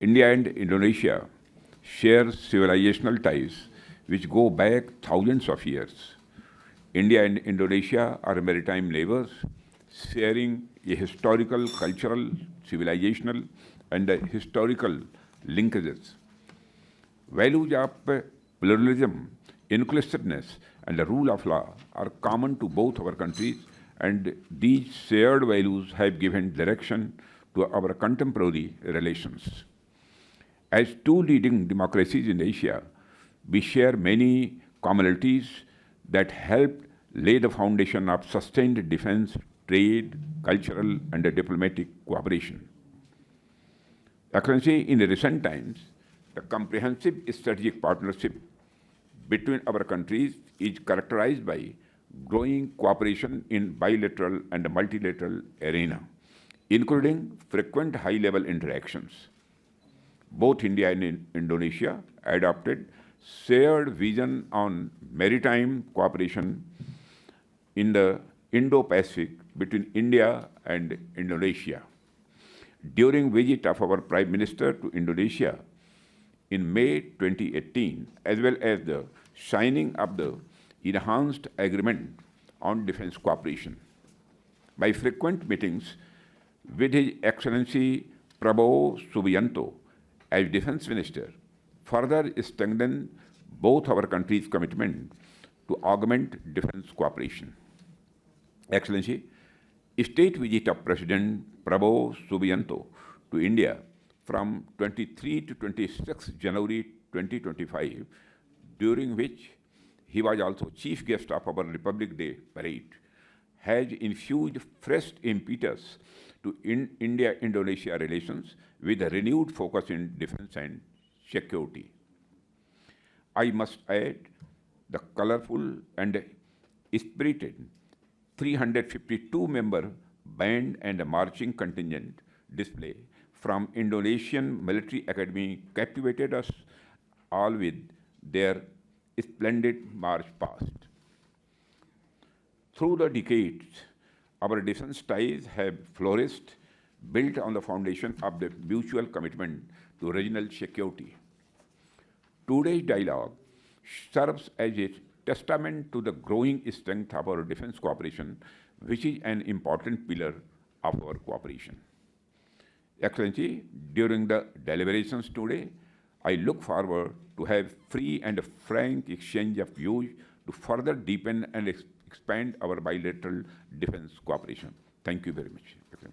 India and Indonesia share civilizational ties which go back thousands of years. India and Indonesia are maritime neighbors, sharing a historical, cultural, civilizational, and historical linkages. Values of pluralism, inclusiveness, and the rule of law are common to both our countries, and these shared values have given direction to our contemporary relations. As two leading democracies in Asia, we share many commonalities that helped lay the foundation of sustained defense, trade, cultural, and diplomatic cooperation. Excellency, in recent times, the comprehensive strategic partnership between our countries is characterized by growing cooperation in bilateral and multilateral arena, including frequent high-level interactions. Both India and Indonesia adopted shared vision on maritime cooperation in the Indo-Pacific between India and Indonesia. During visit of our Prime Minister to Indonesia in May 2018, as well as the signing of the enhanced agreement on defense cooperation. My frequent meetings with His Excellency Prabowo Subianto as Defense Minister further strengthen both our countries' commitment to augment defense cooperation. Excellency, state visit of President Prabowo Subianto to India from 23 to 26 January 2025, during which he was also chief guest of our Republic Day parade, has infused fresh impetus to India-Indonesia relations with a renewed focus in defense and security. I must add the colorful and spirited 352-member band and marching contingent display from Indonesian Military Academy captivated us all with their splendid march past. Through the decades, our defense ties have flourished, built on the foundation of the mutual commitment to regional security. Today's dialogue serves as a testament to the growing strength of our defense cooperation, which is an important pillar of our cooperation. Excellency, during the deliberations today, I look forward to have free and frank exchange of views to further deepen and expand our bilateral defense cooperation. Thank you very much, Excellency.